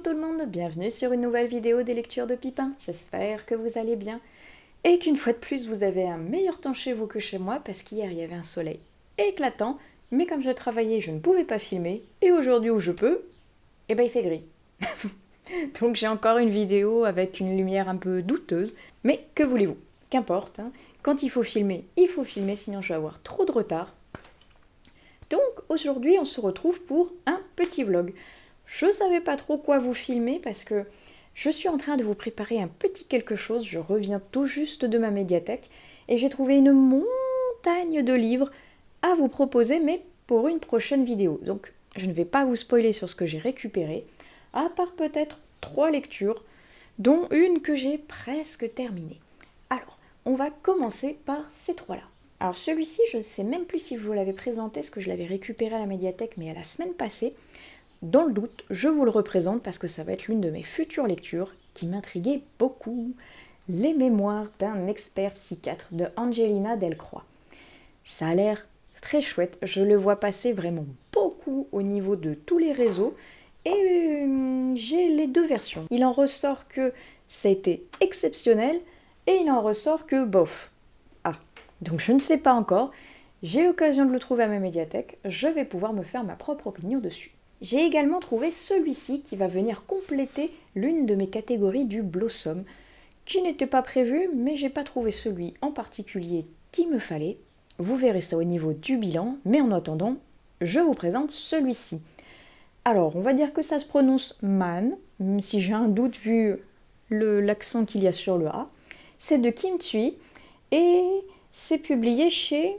tout le monde, bienvenue sur une nouvelle vidéo des lectures de Pipin. J'espère que vous allez bien et qu'une fois de plus vous avez un meilleur temps chez vous que chez moi parce qu'hier il y avait un soleil éclatant, mais comme je travaillais je ne pouvais pas filmer et aujourd'hui où je peux, eh ben il fait gris. Donc j'ai encore une vidéo avec une lumière un peu douteuse, mais que voulez-vous, qu'importe, hein. Quand il faut filmer, sinon je vais avoir trop de retard. Donc aujourd'hui on se retrouve pour un petit vlog. Je ne savais pas trop quoi vous filmer parce que je suis en train de vous préparer un petit quelque chose. Je reviens tout juste de ma médiathèque et j'ai trouvé une montagne de livres à vous proposer, mais pour une prochaine vidéo. Donc je ne vais pas vous spoiler sur ce que j'ai récupéré, à part peut-être 3 lectures, dont une que j'ai presque terminée. Alors, on va commencer par ces 3-là. Alors celui-ci, je ne sais même plus si je vous l'avais présenté, parce que je l'avais récupéré à la médiathèque, mais à la semaine passée. Dans le doute, je vous le représente parce que ça va être l'une de mes futures lectures qui m'intriguait beaucoup. Les mémoires d'un expert psychiatre de Angelina Delcroix. Ça a l'air très chouette, je le vois passer vraiment beaucoup au niveau de tous les réseaux et j'ai les 2 versions. Il en ressort que ça a été exceptionnel et il en ressort que bof. Ah, donc je ne sais pas encore, j'ai l'occasion de le trouver à ma médiathèque, je vais pouvoir me faire ma propre opinion dessus. J'ai également trouvé celui-ci qui va venir compléter l'une de mes catégories du Blossom, qui n'était pas prévu, mais j'ai pas trouvé celui en particulier qu'il me fallait. Vous verrez ça au niveau du bilan, mais en attendant, je vous présente celui-ci. Alors, on va dire que ça se prononce Man, même si j'ai un doute vu l'accent qu'il y a sur le A. C'est de Kim Thuy et c'est publié chez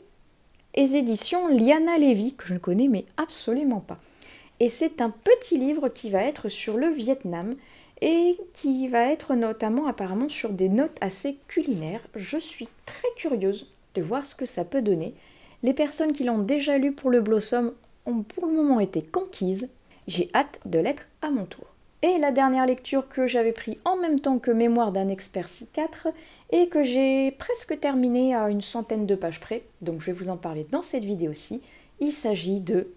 les éditions Liana Levy, que je ne connais mais absolument pas. Et c'est un petit livre qui va être sur le Vietnam et qui va être notamment apparemment sur des notes assez culinaires. Je suis très curieuse de voir ce que ça peut donner. Les personnes qui l'ont déjà lu pour le Blossom ont pour le moment été conquises. J'ai hâte de l'être à mon tour. Et la dernière lecture que j'avais pris en même temps que Mémoire d'un expert psychiatre et que j'ai presque terminée à une centaine de pages près, donc je vais vous en parler dans cette vidéo-ci, il s'agit de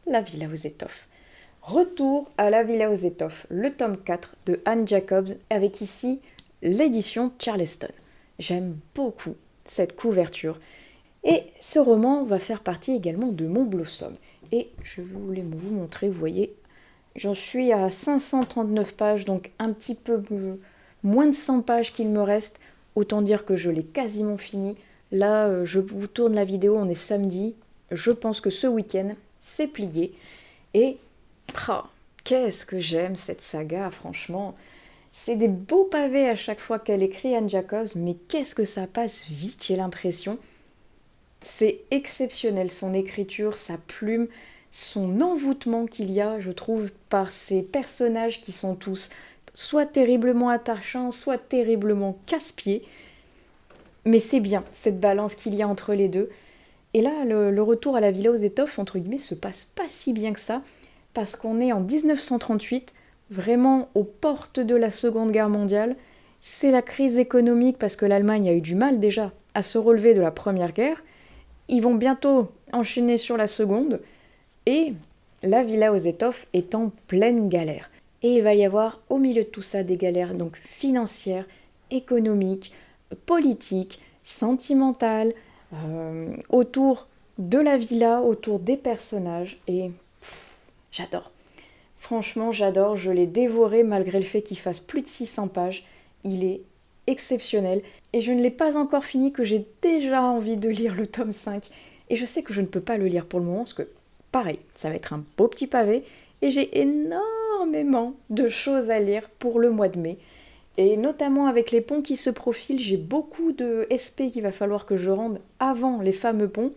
La Villa aux étoffes. Retour à La Villa aux étoffes, le tome 4 de Anne Jacobs, avec ici l'édition Charleston. J'aime beaucoup cette couverture. Et ce roman va faire partie également de mon Blossom. Et je voulais vous montrer, vous voyez, j'en suis à 539 pages, donc un petit peu moins de 100 pages qu'il me reste. Autant dire que je l'ai quasiment fini. Là, je vous tourne la vidéo, on est samedi. Je pense que ce week-end, c'est plié. Et qu'est-ce que j'aime cette saga, franchement. C'est des beaux pavés à chaque fois qu'elle écrit, Anne Jacobs, mais qu'est-ce que ça passe vite, j'ai l'impression. C'est exceptionnel, son écriture, sa plume, son envoûtement qu'il y a, je trouve, par ces personnages qui sont tous soit terriblement attachants, soit terriblement casse-pieds. Mais c'est bien, cette balance qu'il y a entre les deux. Et là, le retour à la Villa aux étoffes, entre guillemets, se passe pas si bien que ça, parce qu'on est en 1938, vraiment aux portes de la Seconde Guerre mondiale. C'est la crise économique, parce que l'Allemagne a eu du mal déjà à se relever de la Première Guerre. Ils vont bientôt enchaîner sur la Seconde, et la Villa aux étoffes est en pleine galère. Et il va y avoir au milieu de tout ça des galères donc financières, économiques, politiques, sentimentales, autour de la villa, autour des personnages, et j'adore. Franchement, j'adore, je l'ai dévoré malgré le fait qu'il fasse plus de 600 pages. Il est exceptionnel, et je ne l'ai pas encore fini que j'ai déjà envie de lire le tome 5, et je sais que je ne peux pas le lire pour le moment, parce que, pareil, ça va être un beau petit pavé, et j'ai énormément de choses à lire pour le mois de mai. Et notamment avec les ponts qui se profilent, j'ai beaucoup de SP qu'il va falloir que je rende avant les fameux ponts.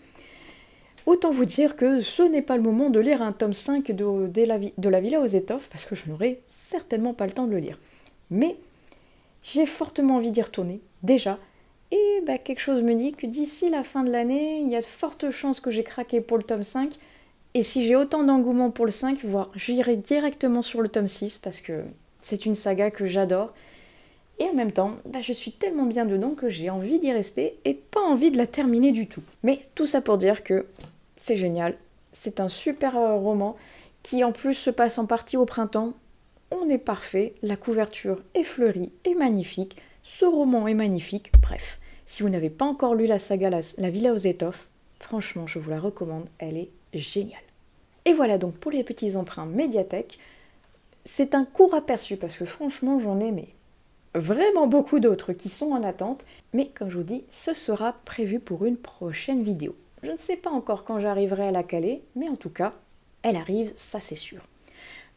Autant vous dire que ce n'est pas le moment de lire un tome 5 de la Villa aux étoffes, parce que je n'aurai certainement pas le temps de le lire. Mais j'ai fortement envie d'y retourner, déjà. Et quelque chose me dit que d'ici la fin de l'année, il y a de fortes chances que j'ai craqué pour le tome 5. Et si j'ai autant d'engouement pour le 5, j'irai directement sur le tome 6, parce que c'est une saga que j'adore. Et en même temps, je suis tellement bien dedans que j'ai envie d'y rester et pas envie de la terminer du tout. Mais tout ça pour dire que c'est génial. C'est un super roman qui en plus se passe en partie au printemps. on est parfait, la couverture est fleurie et magnifique, ce roman est magnifique, bref. Si vous n'avez pas encore lu la saga La Villa aux étoffes, franchement, je vous la recommande, elle est géniale. Et voilà donc pour les petits emprunts médiathèque. C'est un court aperçu parce que franchement, j'en ai vraiment beaucoup d'autres qui sont en attente. Mais comme je vous dis, ce sera prévu pour une prochaine vidéo. Je ne sais pas encore quand j'arriverai à la caler, mais en tout cas, elle arrive, ça c'est sûr.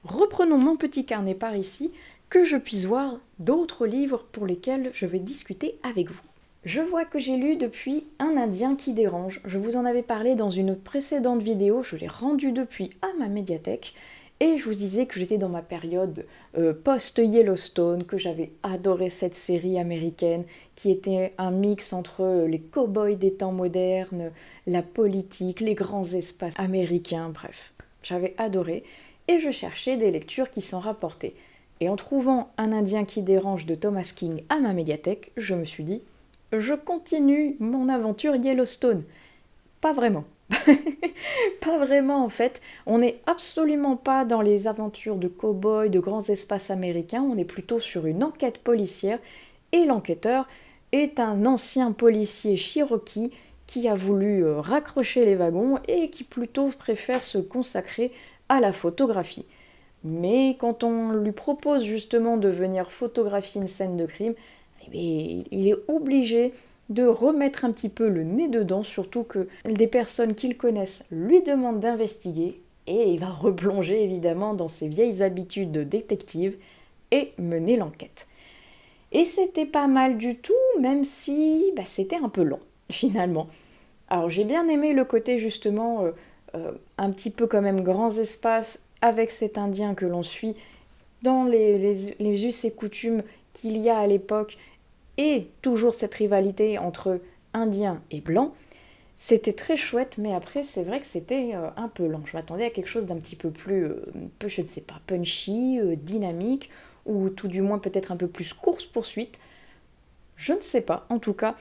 Reprenons mon petit carnet par ici, que je puisse voir d'autres livres pour lesquels je vais discuter avec vous. Je vois que j'ai lu depuis Un Indien qui dérange. Je vous en avais parlé dans une précédente vidéo, je l'ai rendu depuis à ma médiathèque. Et je vous disais que j'étais dans ma période post-Yellowstone, que j'avais adoré cette série américaine, qui était un mix entre les cow-boys des temps modernes, la politique, les grands espaces américains, bref. J'avais adoré, et je cherchais des lectures qui s'en rapportaient. Et en trouvant Un Indien qui dérange de Thomas King à ma médiathèque, je me suis dit, je continue mon aventure Yellowstone. Pas vraiment. Pas vraiment en fait, on n'est absolument pas dans les aventures de cow-boys, de grands espaces américains, on est plutôt sur une enquête policière et l'enquêteur est un ancien policier cherokee qui a voulu raccrocher les wagons et qui plutôt préfère se consacrer à la photographie. Mais quand on lui propose justement de venir photographier une scène de crime, il est obligé de remettre un petit peu le nez dedans, surtout que des personnes qu'il connaisse lui demandent d'investiguer, et il va replonger évidemment dans ses vieilles habitudes de détective et mener l'enquête. Et c'était pas mal du tout, même si c'était un peu long, finalement. Alors j'ai bien aimé le côté justement un petit peu quand même grands espaces avec cet Indien que l'on suit dans les us et coutumes qu'il y a à l'époque, et toujours cette rivalité entre Indiens et Blancs, c'était très chouette, mais après c'est vrai que c'était un peu lent. Je m'attendais à quelque chose d'un petit peu plus, je ne sais pas, punchy, dynamique, ou tout du moins peut-être un peu plus course-poursuite. Je ne sais pas, en tout cas,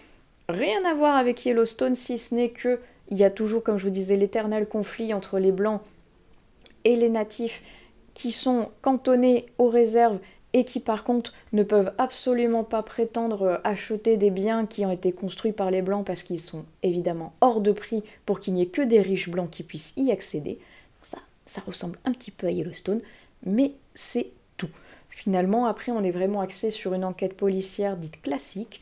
rien à voir avec Yellowstone, si ce n'est que il y a toujours, comme je vous disais, l'éternel conflit entre les Blancs et les natifs qui sont cantonnés aux réserves et qui par contre ne peuvent absolument pas prétendre acheter des biens qui ont été construits par les Blancs parce qu'ils sont évidemment hors de prix pour qu'il n'y ait que des riches Blancs qui puissent y accéder. Ça ressemble un petit peu à Yellowstone, mais c'est tout. Finalement, après, on est vraiment axé sur une enquête policière dite classique,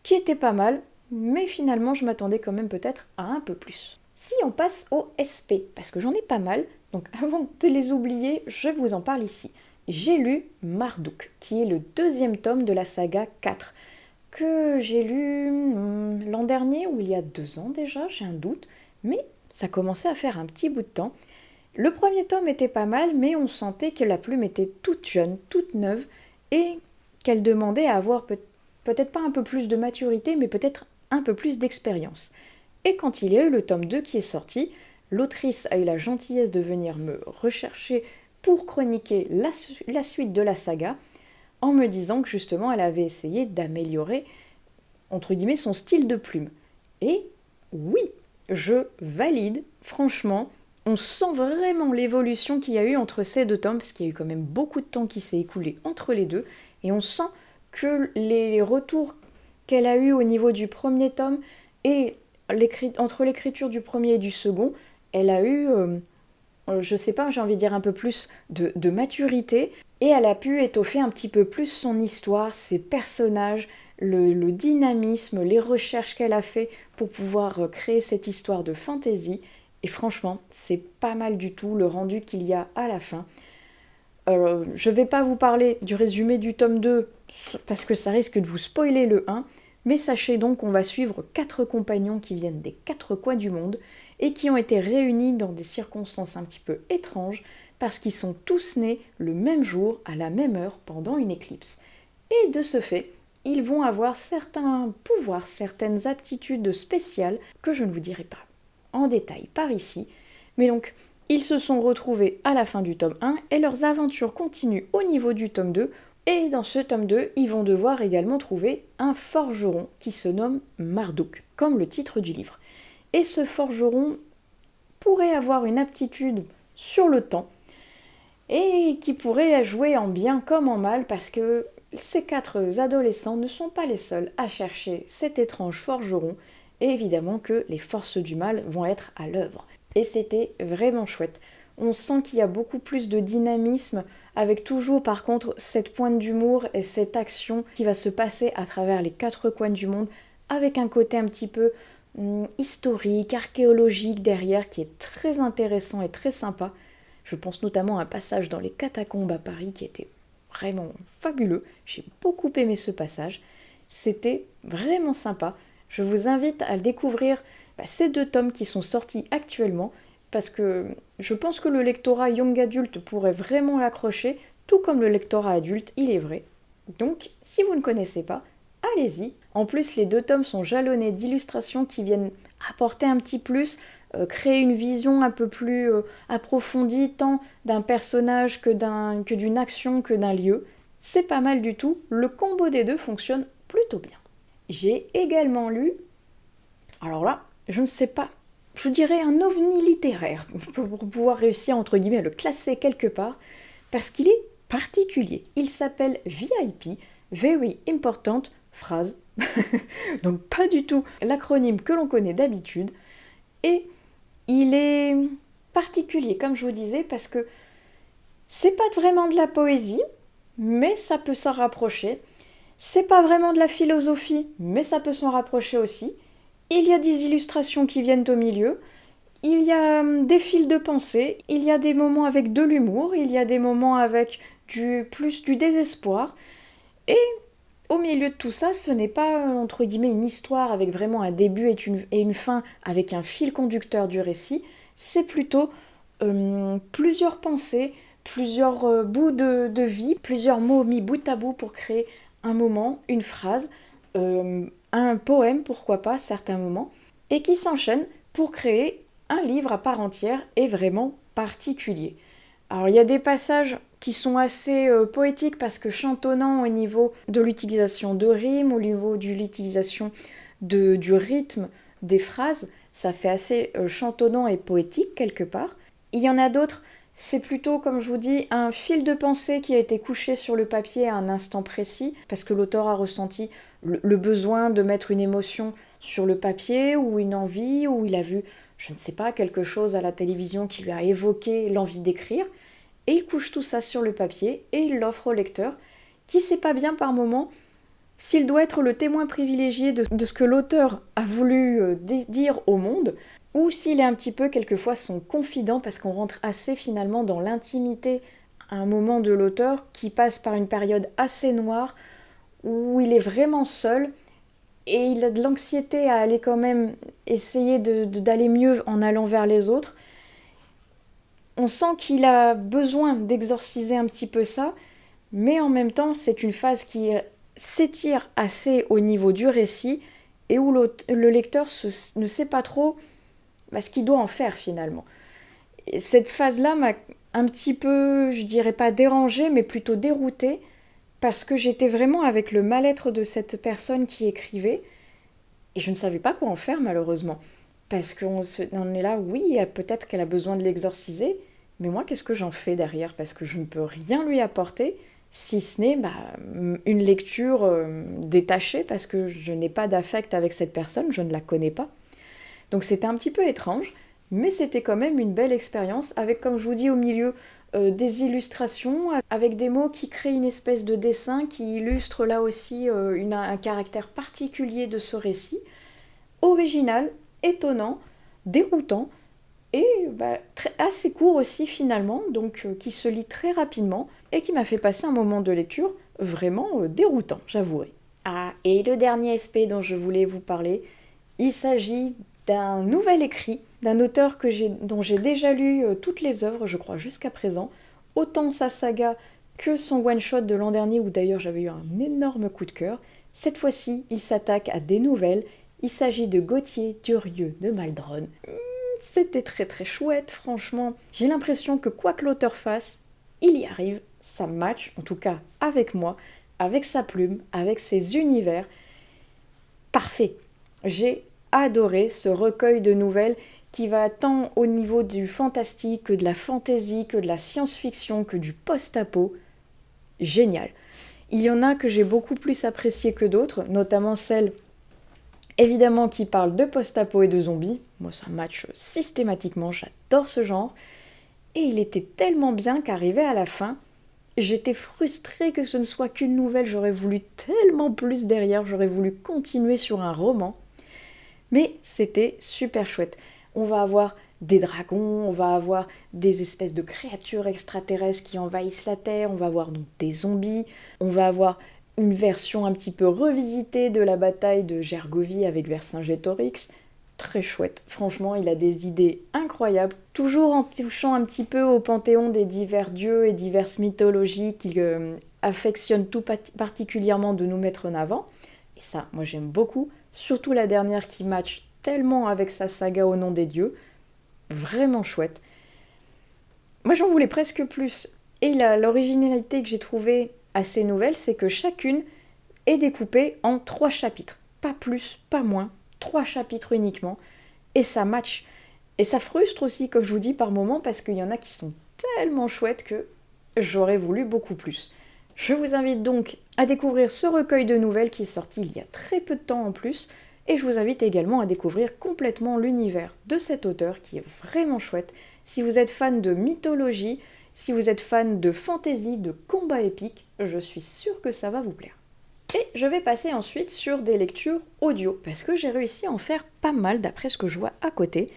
qui était pas mal, mais finalement, je m'attendais quand même peut-être à un peu plus. Si on passe au SP, parce que j'en ai pas mal, donc avant de les oublier, je vous en parle ici. J'ai lu Marduk, qui est le deuxième tome de la saga 4, que j'ai lu l'an dernier ou il y a 2 ans déjà, j'ai un doute, mais ça commençait à faire un petit bout de temps. Le premier tome était pas mal, mais on sentait que la plume était toute jeune, toute neuve, et qu'elle demandait à avoir peut-être pas un peu plus de maturité, mais peut-être un peu plus d'expérience. Et quand il y a eu le tome 2 qui est sorti, l'autrice a eu la gentillesse de venir me rechercher pour chroniquer la suite de la saga, en me disant que justement elle avait essayé d'améliorer, entre guillemets, son style de plume. Et oui, je valide, franchement, on sent vraiment l'évolution qu'il y a eu entre ces 2 tomes, parce qu'il y a eu quand même beaucoup de temps qui s'est écoulé entre les deux, et on sent que les retours qu'elle a eus au niveau du premier tome, et entre l'écriture du premier et du second, elle a eu... je sais pas, j'ai envie de dire un peu plus de maturité, et elle a pu étoffer un petit peu plus son histoire, ses personnages, le dynamisme, les recherches qu'elle a fait pour pouvoir créer cette histoire de fantasy, et franchement, c'est pas mal du tout le rendu qu'il y a à la fin. Je vais pas vous parler du résumé du tome 2, parce que ça risque de vous spoiler le 1, mais sachez donc qu'on va suivre 4 compagnons qui viennent des 4 coins du monde, et qui ont été réunis dans des circonstances un petit peu étranges, parce qu'ils sont tous nés le même jour, à la même heure, pendant une éclipse. Et de ce fait, ils vont avoir certains pouvoirs, certaines aptitudes spéciales que je ne vous dirai pas en détail par ici. Mais donc, ils se sont retrouvés à la fin du tome 1 et leurs aventures continuent au niveau du tome 2. Et dans ce tome 2, ils vont devoir également trouver un forgeron qui se nomme Marduk, comme le titre du livre. Et ce forgeron pourrait avoir une aptitude sur le temps. et qui pourrait jouer en bien comme en mal parce que ces 4 adolescents ne sont pas les seuls à chercher cet étrange forgeron et évidemment que les forces du mal vont être à l'œuvre. Et c'était vraiment chouette. On sent qu'il y a beaucoup plus de dynamisme avec toujours par contre cette pointe d'humour et cette action qui va se passer à travers les 4 coins du monde avec un côté un petit peu historique, archéologique derrière qui est très intéressant et très sympa. Je pense notamment à un passage dans les catacombes à Paris qui était vraiment fabuleux. J'ai beaucoup aimé ce passage. C'était vraiment sympa. Je vous invite à découvrir ces 2 tomes qui sont sortis actuellement parce que je pense que le lectorat young adulte pourrait vraiment l'accrocher, tout comme le lectorat adulte, il est vrai. Donc, si vous ne connaissez pas, allez-y. En plus, les 2 tomes sont jalonnés d'illustrations qui viennent apporter un petit plus, créer une vision un peu plus approfondie, tant d'un personnage que d'une action, que d'un lieu. C'est pas mal du tout, le combo des 2 fonctionne plutôt bien. J'ai également lu, alors là, je ne sais pas, je dirais un ovni littéraire, pour pouvoir réussir entre guillemets à le classer quelque part, parce qu'il est particulier. Il s'appelle VIP, Very Important Phrase, donc pas du tout l'acronyme que l'on connaît d'habitude, et il est particulier, comme je vous disais, parce que c'est pas vraiment de la poésie, mais ça peut s'en rapprocher. C'est pas vraiment de la philosophie, mais ça peut s'en rapprocher aussi. Il y a des illustrations qui viennent au milieu. Il y a des fils de pensée. Il y a des moments avec de l'humour. Il y a des moments avec plus du désespoir. Et au milieu de tout ça, ce n'est pas, entre guillemets, une histoire avec vraiment un début et une fin avec un fil conducteur du récit. C'est plutôt plusieurs pensées, plusieurs bouts de vie, plusieurs mots mis bout à bout pour créer un moment, une phrase, un poème, pourquoi pas, certains moments, et qui s'enchaînent pour créer un livre à part entière et vraiment particulier. Alors il y a des passages qui sont assez poétiques parce que chantonnants au niveau de l'utilisation de rimes, au niveau de l'utilisation du rythme des phrases, ça fait assez chantonnant et poétique quelque part. Il y en a d'autres, c'est plutôt, comme je vous dis, un fil de pensée qui a été couché sur le papier à un instant précis, parce que l'auteur a ressenti le besoin de mettre une émotion sur le papier, ou une envie, ou il a vu, je ne sais pas, quelque chose à la télévision qui lui a évoqué l'envie d'écrire, et il couche tout ça sur le papier, et il l'offre au lecteur, qui sait pas bien par moment s'il doit être le témoin privilégié de ce que l'auteur a voulu dire au monde, ou s'il est un petit peu quelquefois son confident parce qu'on rentre assez finalement dans l'intimité à un moment de l'auteur qui passe par une période assez noire où il est vraiment seul et il a de l'anxiété à aller quand même essayer d'aller mieux en allant vers les autres. On sent qu'il a besoin d'exorciser un petit peu ça, mais en même temps c'est une phase qui s'étire assez au niveau du récit et où le lecteur ne sait pas trop ce qu'il doit en faire finalement. Et cette phase-là m'a un petit peu, je dirais pas dérangée, mais plutôt déroutée, parce que j'étais vraiment avec le mal-être de cette personne qui écrivait, et je ne savais pas quoi en faire malheureusement. Parce qu'on est là, oui, peut-être qu'elle a besoin de l'exorciser, mais moi qu'est-ce que j'en fais derrière? Parce que je ne peux rien lui apporter, si ce n'est une lecture détachée, parce que je n'ai pas d'affect avec cette personne, je ne la connais pas. Donc c'était un petit peu étrange, mais c'était quand même une belle expérience, avec, comme je vous dis, au milieu des illustrations, avec des mots qui créent une espèce de dessin qui illustre là aussi un caractère particulier de ce récit, original, étonnant, déroutant, et assez court aussi finalement, donc qui se lit très rapidement, et qui m'a fait passer un moment de lecture vraiment déroutant, j'avouerai. Ah, et le dernier aspect dont je voulais vous parler, il s'agit d'un nouvel écrit, d'un auteur dont j'ai déjà lu toutes les œuvres, je crois, jusqu'à présent, autant sa saga que son one-shot de l'an dernier, où d'ailleurs j'avais eu un énorme coup de cœur. Cette fois-ci, il s'attaque à des nouvelles. Il s'agit de Gauthier Durieux de Maldronne. C'était très très chouette, franchement. J'ai l'impression que quoi que l'auteur fasse, il y arrive, ça match, en tout cas avec moi, avec sa plume, avec ses univers. Parfait. J'ai adoré ce recueil de nouvelles qui va tant au niveau du fantastique que de la fantasy, que de la science-fiction, que du post-apo. Génial. Il y en a que j'ai beaucoup plus apprécié que d'autres, notamment celles évidemment qui parlent de post-apo et de zombies. Moi ça match systématiquement, j'adore ce genre. Et il était tellement bien qu'arrivé à la fin, j'étais frustrée que ce ne soit qu'une nouvelle, j'aurais voulu tellement plus derrière, j'aurais voulu continuer sur un roman. Mais c'était super chouette. On va avoir des dragons, on va avoir des espèces de créatures extraterrestres qui envahissent la Terre, on va avoir donc des zombies, on va avoir une version un petit peu revisitée de la bataille de Gergovie avec Vercingétorix. Très chouette, franchement, il a des idées incroyables, toujours en touchant un petit peu au panthéon des divers dieux et diverses mythologies qu'il affectionne tout particulièrement de nous mettre en avant. Et ça, moi j'aime beaucoup, surtout la dernière qui match tellement avec sa saga au nom des dieux. Vraiment chouette. Moi j'en voulais presque plus. Et l'originalité que j'ai trouvée assez nouvelle, c'est que chacune est découpée en 3 chapitres. Pas plus, pas moins, 3 chapitres uniquement. Et ça match. Et ça frustre aussi, comme je vous dis, par moments, parce qu'il y en a qui sont tellement chouettes que j'aurais voulu beaucoup plus. Je vous invite donc à découvrir ce recueil de nouvelles qui est sorti il y a très peu de temps en plus, et je vous invite également à découvrir complètement l'univers de cet auteur qui est vraiment chouette. Si vous êtes fan de mythologie, si vous êtes fan de fantasy, de combat épique, je suis sûre que ça va vous plaire. Et je vais passer ensuite sur des lectures audio, parce que j'ai réussi à en faire pas mal d'après ce que je vois à côté.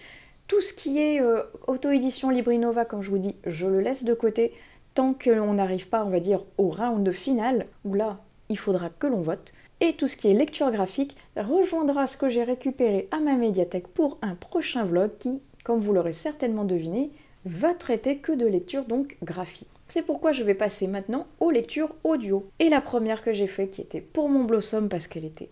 Tout ce qui est auto-édition Librinova, comme je vous dis, je le laisse de côté tant qu'on n'arrive pas, on va dire, au round final, où là, il faudra que l'on vote. Et tout ce qui est lecture graphique rejoindra ce que j'ai récupéré à ma médiathèque pour un prochain vlog qui, comme vous l'aurez certainement deviné, va traiter que de lecture donc graphique. C'est pourquoi je vais passer maintenant aux lectures audio. Et la première que j'ai faite, qui était pour mon Blossom, parce qu'elle était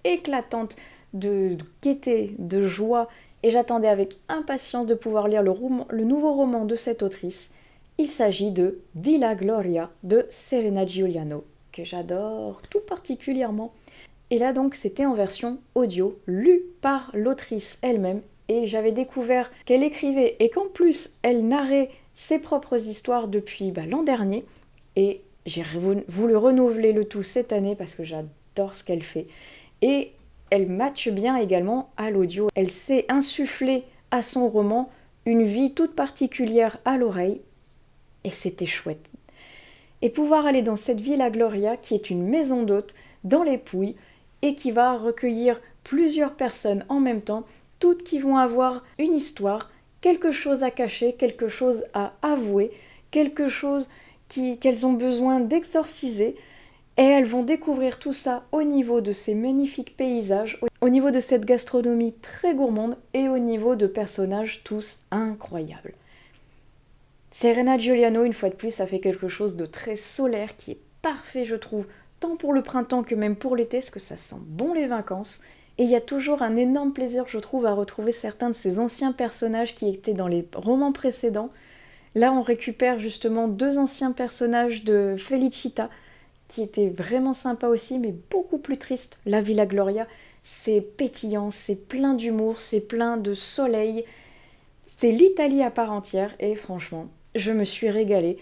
éclatante de gaieté, de joie, et j'attendais avec impatience de pouvoir lire le nouveau roman de cette autrice. Il s'agit de Villa Gloria de Serena Giuliano, que j'adore tout particulièrement. Et là donc c'était en version audio, lue par l'autrice elle-même, et j'avais découvert qu'elle écrivait et qu'en plus elle narrait ses propres histoires depuis l'an dernier, et j'ai voulu renouveler le tout cette année parce que j'adore ce qu'elle fait. Et elle matche bien également à l'audio. Elle sait insuffler à son roman une vie toute particulière à l'oreille, et c'était chouette. Et pouvoir aller dans cette Villa Gloria, qui est une maison d'hôte dans les Pouilles, et qui va recueillir plusieurs personnes en même temps, toutes qui vont avoir une histoire, quelque chose à cacher, quelque chose à avouer, quelque chose qu'elles ont besoin d'exorciser, et elles vont découvrir tout ça au niveau de ces magnifiques paysages, au niveau de cette gastronomie très gourmande, et au niveau de personnages tous incroyables. Serena Giuliano, une fois de plus, ça fait quelque chose de très solaire, qui est parfait, je trouve, tant pour le printemps que même pour l'été, parce que ça sent bon les vacances. Et il y a toujours un énorme plaisir, je trouve, à retrouver certains de ces anciens personnages qui étaient dans les romans précédents. Là, on récupère justement 2 anciens personnages de Felicita, qui étaient vraiment sympas aussi, mais beaucoup plus tristes. La Villa Gloria, c'est pétillant, c'est plein d'humour, c'est plein de soleil. C'est l'Italie à part entière, et franchement, je me suis régalée.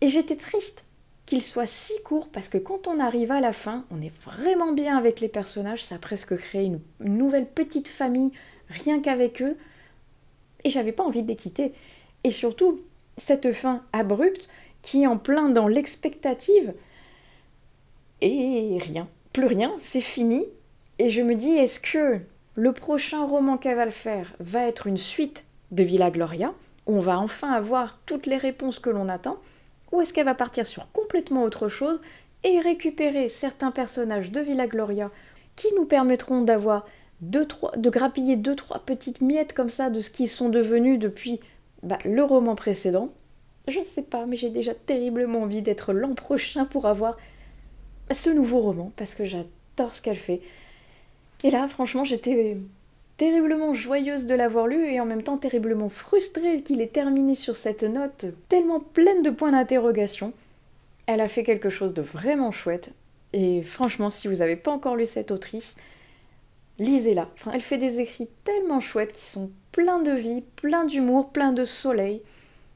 Et j'étais triste qu'il soit si court, parce que quand on arrive à la fin, on est vraiment bien avec les personnages, ça a presque créé une nouvelle petite famille, rien qu'avec eux, et j'avais pas envie de les quitter. Et surtout, cette fin abrupte, qui est en plein dans l'expectative, et rien, plus rien, c'est fini, et je me dis, est-ce que le prochain roman qu'elle va le faire va être une suite de Villa Gloria, où on va enfin avoir toutes les réponses que l'on attend, ou est-ce qu'elle va partir sur complètement autre chose et récupérer certains personnages de Villa Gloria qui nous permettront d'avoir de grappiller 2-3 petites miettes comme ça de ce qu'ils sont devenus depuis le roman précédent. Je ne sais pas, mais j'ai déjà terriblement envie d'être l'an prochain pour avoir ce nouveau roman, parce que j'adore ce qu'elle fait. Et là, franchement, j'étais terriblement joyeuse de l'avoir lu et en même temps terriblement frustrée qu'il ait terminé sur cette note tellement pleine de points d'interrogation. Elle a fait quelque chose de vraiment chouette, et franchement, si vous n'avez pas encore lu cette autrice, lisez-la. Enfin, elle fait des écrits tellement chouettes qui sont pleins de vie, pleins d'humour, pleins de soleil.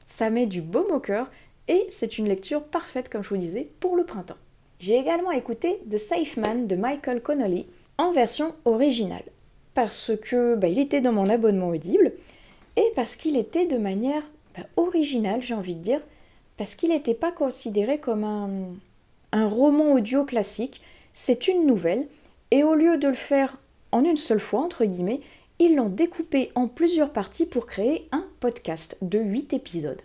Ça met du baume au cœur et c'est une lecture parfaite, comme je vous disais, pour le printemps. J'ai également écouté The Safe Man de Michael Connolly en version originale. Parce que il était dans mon abonnement Audible et parce qu'il était de manière originale, j'ai envie de dire, parce qu'il n'était pas considéré comme un roman audio classique, c'est une nouvelle, et au lieu de le faire en une seule fois, entre guillemets, ils l'ont découpé en plusieurs parties pour créer un podcast de 8 épisodes.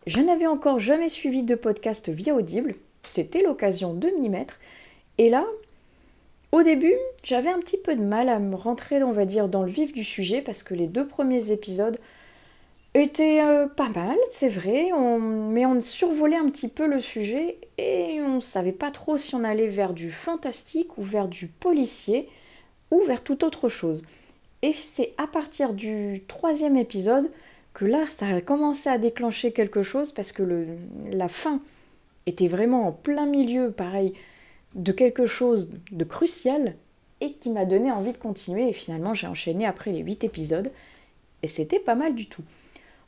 Je n'avais encore jamais suivi de podcast via Audible, c'était l'occasion de m'y mettre, et là, au début, j'avais un petit peu de mal à me rentrer, on va dire, dans le vif du sujet, parce que les 2 premiers épisodes étaient pas mal, c'est vrai, mais on survolait un petit peu le sujet, et on ne savait pas trop si on allait vers du fantastique, ou vers du policier, ou vers toute autre chose. Et c'est à partir du 3e épisode que là, ça a commencé à déclencher quelque chose, parce que la fin était vraiment en plein milieu, pareil, de quelque chose de crucial et qui m'a donné envie de continuer et finalement j'ai enchaîné après les 8 épisodes et c'était pas mal du tout.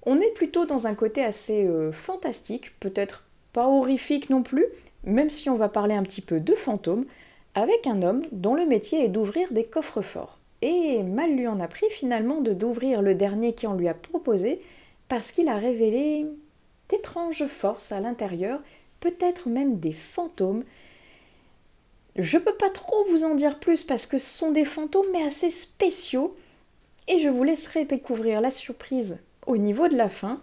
On est plutôt dans un côté assez fantastique, peut-être pas horrifique non plus, même si on va parler un petit peu de fantômes, avec un homme dont le métier est d'ouvrir des coffres-forts. Et mal lui en a pris finalement d'ouvrir le dernier qu'on lui a proposé parce qu'il a révélé d'étranges forces à l'intérieur, peut-être même des fantômes. Je peux pas trop vous en dire plus parce que ce sont des fantômes mais assez spéciaux et je vous laisserai découvrir la surprise au niveau de la fin.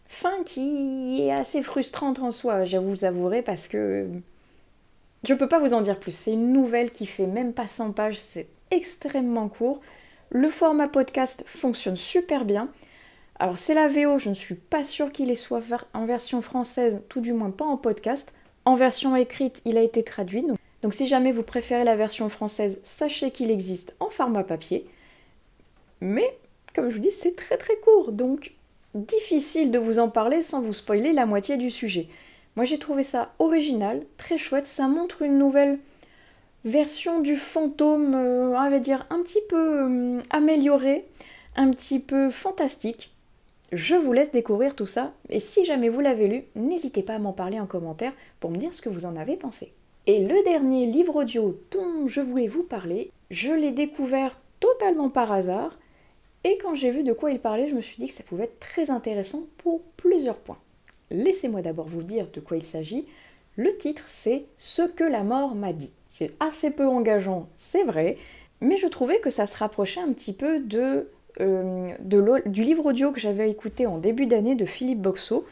Fin qui est assez frustrante en soi, je vous avouerai, parce que je peux pas vous en dire plus. C'est une nouvelle qui fait même pas 100 pages, c'est extrêmement court. Le format podcast fonctionne super bien. Alors c'est la VO, je ne suis pas sûre qu'il soit en version française, tout du moins pas en podcast. En version écrite, il a été traduit. Donc si jamais vous préférez la version française, sachez qu'il existe en format papier. Mais, comme je vous dis, c'est très très court, donc difficile de vous en parler sans vous spoiler la moitié du sujet. Moi j'ai trouvé ça original, très chouette, ça montre une nouvelle version du fantôme, on va dire un petit peu améliorée, un petit peu fantastique. Je vous laisse découvrir tout ça, et si jamais vous l'avez lu, n'hésitez pas à m'en parler en commentaire pour me dire ce que vous en avez pensé. Et le dernier livre audio dont je voulais vous parler, je l'ai découvert totalement par hasard, et quand j'ai vu de quoi il parlait, je me suis dit que ça pouvait être très intéressant pour plusieurs points. Laissez-moi d'abord vous dire de quoi il s'agit. Le titre, c'est « Ce que la mort m'a dit ». C'est assez peu engageant, c'est vrai, mais je trouvais que ça se rapprochait un petit peu du livre audio que j'avais écouté en début d'année de Philippe Boxeau,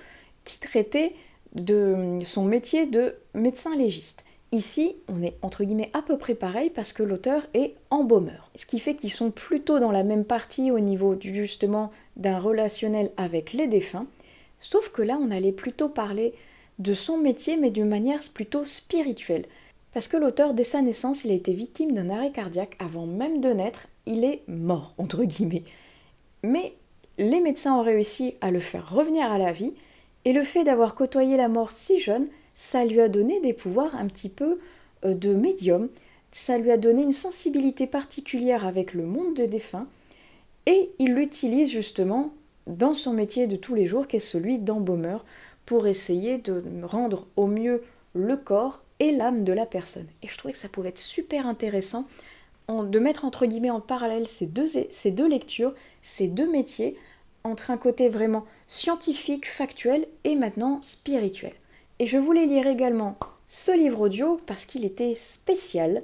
qui traitait de son métier de médecin légiste. Ici, on est entre guillemets à peu près pareil parce que l'auteur est embaumeur. Ce qui fait qu'ils sont plutôt dans la même partie au niveau justement d'un relationnel avec les défunts. Sauf que là, on allait plutôt parler de son métier, mais d'une manière plutôt spirituelle. Parce que l'auteur, dès sa naissance, il a été victime d'un arrêt cardiaque. Avant même de naître, il est mort, entre guillemets. Mais les médecins ont réussi à le faire revenir à la vie, et le fait d'avoir côtoyé la mort si jeune, ça lui a donné des pouvoirs un petit peu de médium, ça lui a donné une sensibilité particulière avec le monde des défunts, et il l'utilise justement dans son métier de tous les jours, qui est celui d'embaumeur, pour essayer de rendre au mieux le corps et l'âme de la personne. Et je trouvais que ça pouvait être super intéressant de mettre entre guillemets en parallèle ces deux lectures, ces deux métiers, entre un côté vraiment scientifique, factuel, et maintenant spirituel. Et je voulais lire également ce livre audio parce qu'il était spécial.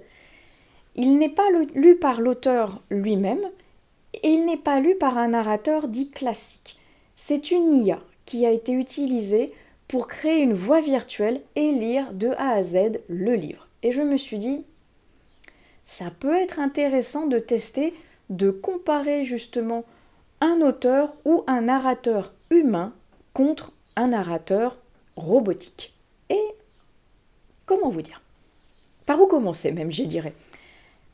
Il n'est pas lu par l'auteur lui-même et il n'est pas lu par un narrateur dit classique. C'est une IA qui a été utilisée pour créer une voix virtuelle et lire de A à Z le livre. Et je me suis dit, ça peut être intéressant de tester, de comparer justement un auteur ou un narrateur humain contre un narrateur robotique. Et comment vous dire ? Par où commencer même, je dirais.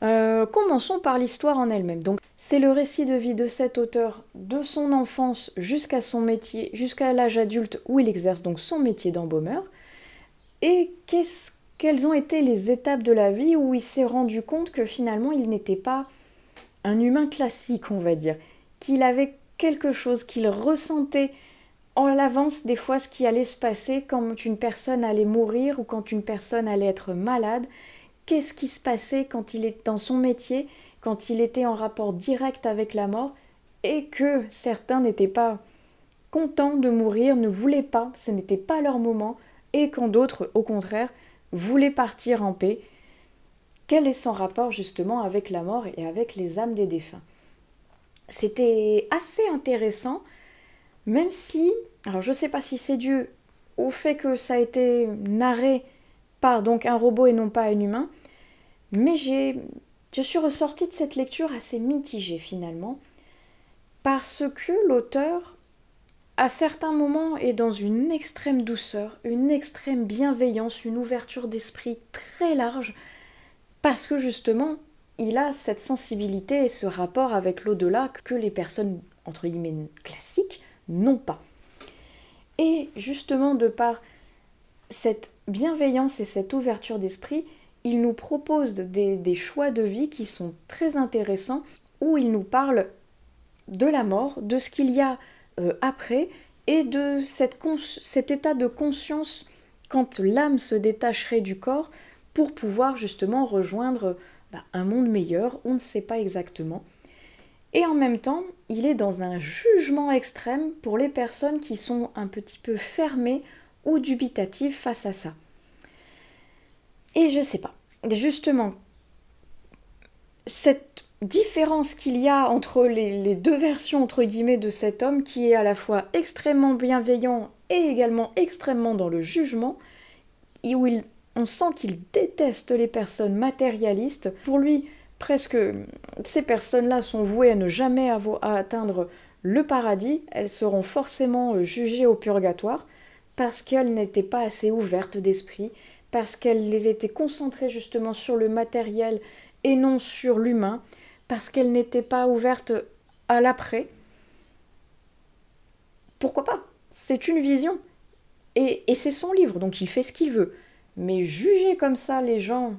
Commençons par l'histoire en elle-même. Donc, c'est le récit de vie de cet auteur, de son enfance jusqu'à son métier, jusqu'à l'âge adulte où il exerce donc son métier d'embaumeur. Et qu'est-ce quelles ont été les étapes de la vie où il s'est rendu compte que finalement il n'était pas un humain classique, on va dire, qu'il avait quelque chose, qu'il ressentait en l'avance des fois ce qui allait se passer quand une personne allait mourir ou quand une personne allait être malade. Qu'est-ce qui se passait quand il est dans son métier, quand il était en rapport direct avec la mort, et que certains n'étaient pas contents de mourir, ne voulaient pas, ce n'était pas leur moment, et quand d'autres, au contraire, voulaient partir en paix. Quel est son rapport justement avec la mort et avec les âmes des défunts? C'était assez intéressant, même si, alors je ne sais pas si c'est dû au fait que ça a été narré par donc un robot et non pas un humain, mais je suis ressortie de cette lecture assez mitigée finalement, parce que l'auteur, à certains moments, est dans une extrême douceur, une extrême bienveillance, une ouverture d'esprit très large, parce que justement, il a cette sensibilité et ce rapport avec l'au-delà que les personnes, entre guillemets, classiques n'ont pas. Et justement, de par cette bienveillance et cette ouverture d'esprit, il nous propose des choix de vie qui sont très intéressants, où il nous parle de la mort, de ce qu'il y a après, et de cet état de conscience quand l'âme se détacherait du corps pour pouvoir justement rejoindre un monde meilleur, on ne sait pas exactement. Et en même temps, il est dans un jugement extrême pour les personnes qui sont un petit peu fermées ou dubitatives face à ça. Et je sais pas, justement, cette différence qu'il y a entre les deux versions entre guillemets de cet homme qui est à la fois extrêmement bienveillant et également extrêmement dans le jugement, et où on sent qu'il déteste les personnes matérialistes. Pour lui, presque, ces personnes-là sont vouées à ne jamais à atteindre le paradis, elles seront forcément jugées au purgatoire, parce qu'elles n'étaient pas assez ouvertes d'esprit, parce qu'elles étaient concentrées justement sur le matériel et non sur l'humain, parce qu'elles n'étaient pas ouvertes à l'après. Pourquoi pas? C'est une vision. Et c'est son livre, donc il fait ce qu'il veut. Mais juger comme ça les gens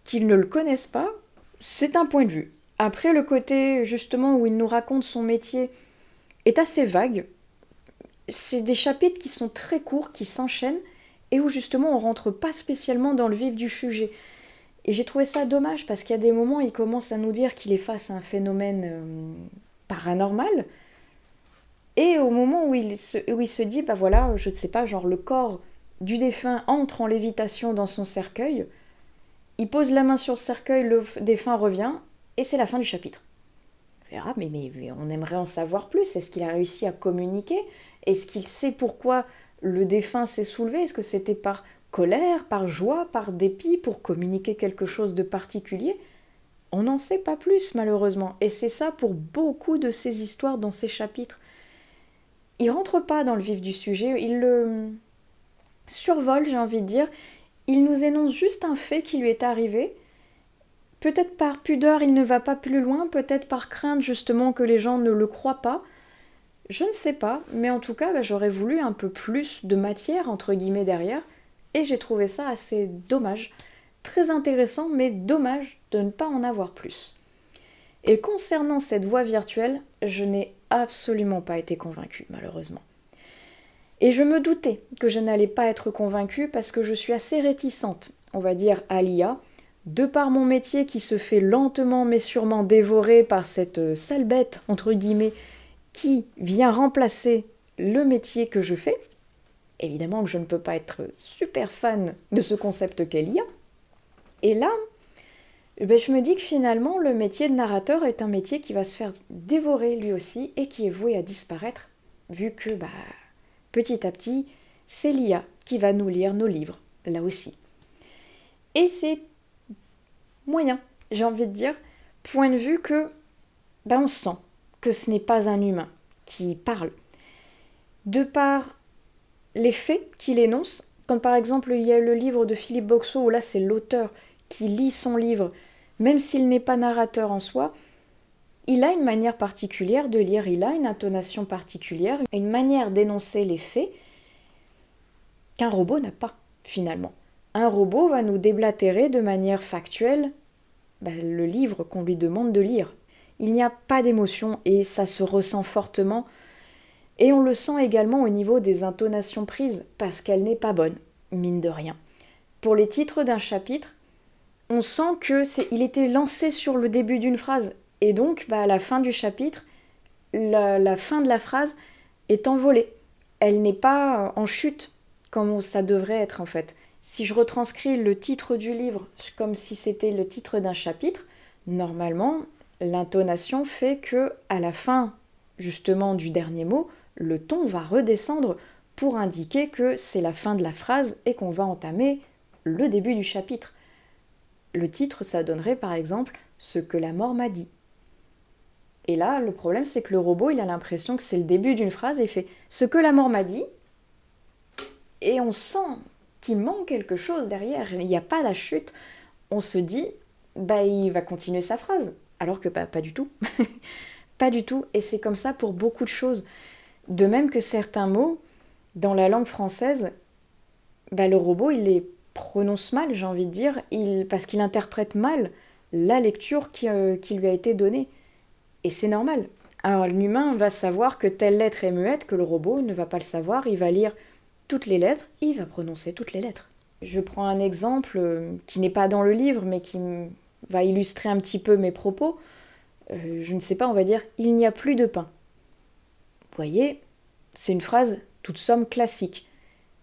qui ne le connaissent pas, c'est un point de vue. Après, le côté justement où il nous raconte son métier est assez vague. C'est des chapitres qui sont très courts, qui s'enchaînent, et où justement on rentre pas spécialement dans le vif du sujet. Et j'ai trouvé ça dommage parce qu'il y a des moments où il commence à nous dire qu'il est face à un phénomène paranormal, et au moment où il se dit, voilà, je ne sais pas, genre le corps du défunt entre en lévitation dans son cercueil, il pose la main sur le cercueil, le défunt revient, et c'est la fin du chapitre. Mais on aimerait en savoir plus. Est-ce qu'il a réussi à communiquer? Est-ce qu'il sait pourquoi le défunt s'est soulevé? Est-ce que c'était par colère, par joie, par dépit, pour communiquer quelque chose de particulier? On n'en sait pas plus, malheureusement. Et c'est ça pour beaucoup de ces histoires dans ces chapitres. Il rentre pas dans le vif du sujet, il le survole, j'ai envie de dire. Il nous énonce juste un fait qui lui est arrivé. Peut-être par pudeur, il ne va pas plus loin, peut-être par crainte justement que les gens ne le croient pas. Je ne sais pas, mais en tout cas, j'aurais voulu un peu plus de matière, entre guillemets, derrière, et j'ai trouvé ça assez dommage. Très intéressant, mais dommage de ne pas en avoir plus. Et concernant cette voix virtuelle, je n'ai absolument pas été convaincue, malheureusement. Et je me doutais que je n'allais pas être convaincue parce que je suis assez réticente, on va dire, à l'IA, de par mon métier qui se fait lentement mais sûrement dévorer par cette sale bête, entre guillemets, qui vient remplacer le métier que je fais. Évidemment que je ne peux pas être super fan de ce concept qu'est l'IA. Et là, je me dis que finalement, le métier de narrateur est un métier qui va se faire dévorer lui aussi et qui est voué à disparaître, vu que, petit à petit, c'est l'IA qui va nous lire nos livres, là aussi. Et c'est moyen, j'ai envie de dire, point de vue que, on sent que ce n'est pas un humain qui parle. De par les faits qu'il énonce, quand par exemple il y a le livre de Philippe Boxeau, où là c'est l'auteur qui lit son livre, même s'il n'est pas narrateur en soi, il a une manière particulière de lire, il a une intonation particulière, une manière d'énoncer les faits qu'un robot n'a pas, finalement. Un robot va nous déblatérer de manière factuelle le livre qu'on lui demande de lire. Il n'y a pas d'émotion et ça se ressent fortement. Et on le sent également au niveau des intonations prises, parce qu'elle n'est pas bonne, mine de rien. Pour les titres d'un chapitre, on sent il était lancé sur le début d'une phrase. Et donc, à la fin du chapitre, la fin de la phrase est envolée. Elle n'est pas en chute, comme ça devrait être en fait. Si je retranscris le titre du livre comme si c'était le titre d'un chapitre, normalement, l'intonation fait que, à la fin, justement, du dernier mot, le ton va redescendre pour indiquer que c'est la fin de la phrase et qu'on va entamer le début du chapitre. Le titre, ça donnerait par exemple « Ce que la mort m'a dit ». Et là, le problème, c'est que le robot, il a l'impression que c'est le début d'une phrase et il fait « Ce que la mort m'a dit ». Et on sent qu'il manque quelque chose derrière, il n'y a pas la chute. On se dit « il va continuer sa phrase ». Alors que pas du tout. Pas du tout. Et c'est comme ça pour beaucoup de choses. De même que certains mots, dans la langue française, le robot, il les prononce mal, j'ai envie de dire, parce qu'il interprète mal la lecture qui lui a été donnée. Et c'est normal. Alors l'humain va savoir que telle lettre est muette, que le robot ne va pas le savoir, il va lire toutes les lettres, il va prononcer toutes les lettres. Je prends un exemple qui n'est pas dans le livre, mais qui va illustrer un petit peu mes propos. Je ne sais pas, on va dire « il n'y a plus de pain ». Vous voyez, c'est une phrase toute somme classique.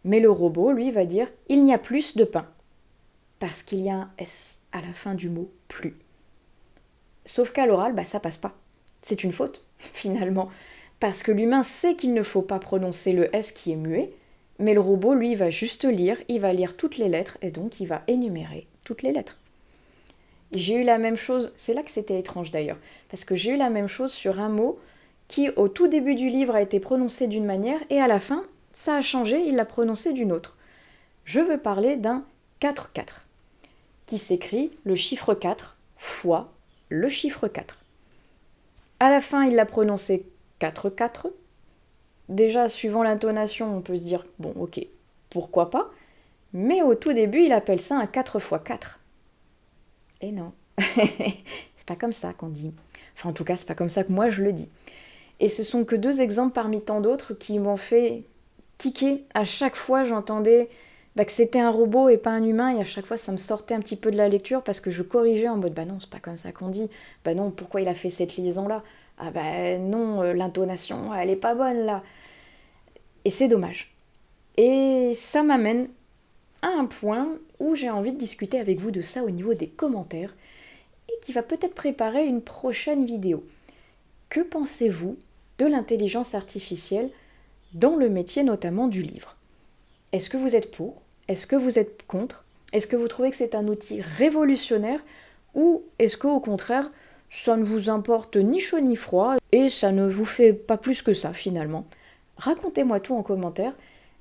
Mais le robot, lui, va dire « il n'y a plus de pain ». Parce qu'il y a un S à la fin du mot « plus ». Sauf qu'à l'oral, ça passe pas. C'est une faute, finalement. Parce que l'humain sait qu'il ne faut pas prononcer le S qui est muet, mais le robot, lui, va juste lire, il va lire toutes les lettres, et donc il va énumérer toutes les lettres. J'ai eu la même chose, c'est là que c'était étrange d'ailleurs, parce que j'ai eu la même chose sur un mot qui, au tout début du livre, a été prononcé d'une manière, et à la fin, ça a changé, il l'a prononcé d'une autre. Je veux parler d'un 4-4, qui s'écrit le chiffre 4 fois le chiffre 4. À la fin, il l'a prononcé 4-4. Déjà, suivant l'intonation, on peut se dire, bon, ok, pourquoi pas, mais au tout début, il appelle ça un 4 x 4. Et non, c'est pas comme ça qu'on dit. Enfin, en tout cas, c'est pas comme ça que moi je le dis. Et ce sont que 2 exemples parmi tant d'autres qui m'ont fait tiquer. À chaque fois, j'entendais que c'était un robot et pas un humain, et à chaque fois, ça me sortait un petit peu de la lecture parce que je corrigeais en mode non, c'est pas comme ça qu'on dit. Non, pourquoi il a fait cette liaison-là ? Ah non, l'intonation, elle est pas bonne là. Et c'est dommage. Et ça m'amène à un point où j'ai envie de discuter avec vous de ça au niveau des commentaires et qui va peut-être préparer une prochaine vidéo. Que pensez-vous de l'intelligence artificielle dans le métier notamment du livre ? Est-ce que vous êtes pour ? Est-ce que vous êtes contre ? Est-ce que vous trouvez que c'est un outil révolutionnaire ? Ou est-ce qu'au contraire, ça ne vous importe ni chaud ni froid et ça ne vous fait pas plus que ça finalement ? Racontez-moi tout en commentaire.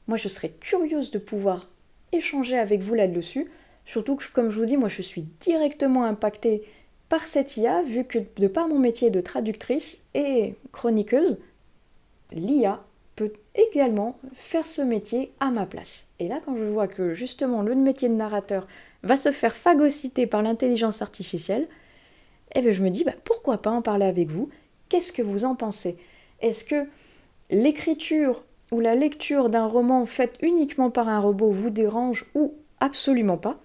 Moi, je serais curieuse de pouvoir échanger avec vous là-dessus. Surtout que, comme je vous dis, moi, je suis directement impactée par cette IA, vu que de par mon métier de traductrice et chroniqueuse, l'IA peut également faire ce métier à ma place. Et là, quand je vois que justement le métier de narrateur va se faire phagocyter par l'intelligence artificielle, je me dis pourquoi pas en parler avec vous ? Qu'est-ce que vous en pensez ? Est-ce que l'écriture ou la lecture d'un roman fait uniquement par un robot vous dérange ou absolument pas ?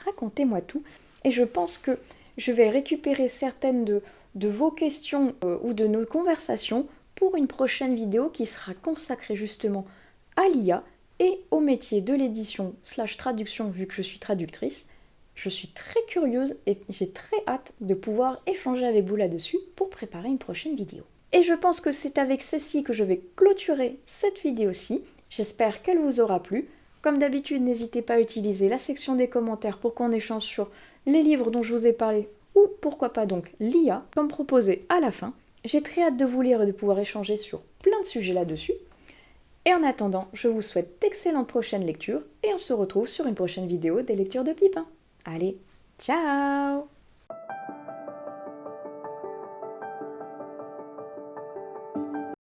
Racontez-moi tout. Et je pense que je vais récupérer certaines de vos questions ou de nos conversations pour une prochaine vidéo qui sera consacrée justement à l'IA et au métier de l'édition / traduction vu que je suis traductrice. Je suis très curieuse et j'ai très hâte de pouvoir échanger avec vous là-dessus pour préparer une prochaine vidéo. Et je pense que c'est avec ceci que je vais clôturer cette vidéo-ci. J'espère qu'elle vous aura plu. Comme d'habitude, n'hésitez pas à utiliser la section des commentaires pour qu'on échange sur les livres dont je vous ai parlé ou pourquoi pas donc l'IA comme proposé à la fin. J'ai très hâte de vous lire et de pouvoir échanger sur plein de sujets là-dessus. Et en attendant, je vous souhaite d'excellentes prochaines lectures et on se retrouve sur une prochaine vidéo des lectures de Pipin. Allez, ciao!